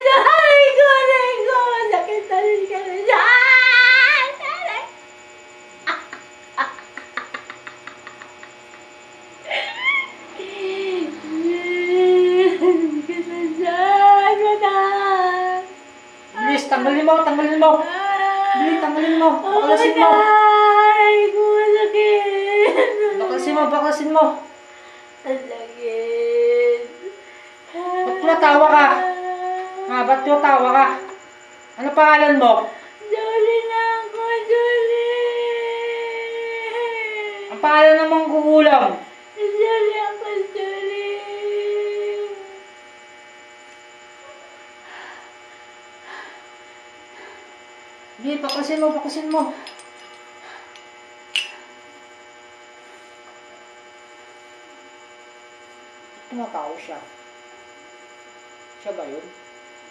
Aray ko, aray ko! Sakit na rin ka na dyan! Aray! Sakit na dyan, madam! Bilis, tanggalin mo, tanggalin mo. Bilis, tanggalin mo. Baklasin mo. Aray ko, sakit! Baklasin mo, baklasin mo. Ang sakit! Ba't tumatawa ka? Ha, ba't tumatawa ka? Ano pangalan mo? Julie na ako, Julie! Ang pangalan ng mga gugulang. Julie ako, Julie! Bilis, baklasin mo, baklasin mo. Tumatawa siya. Siya ba yun?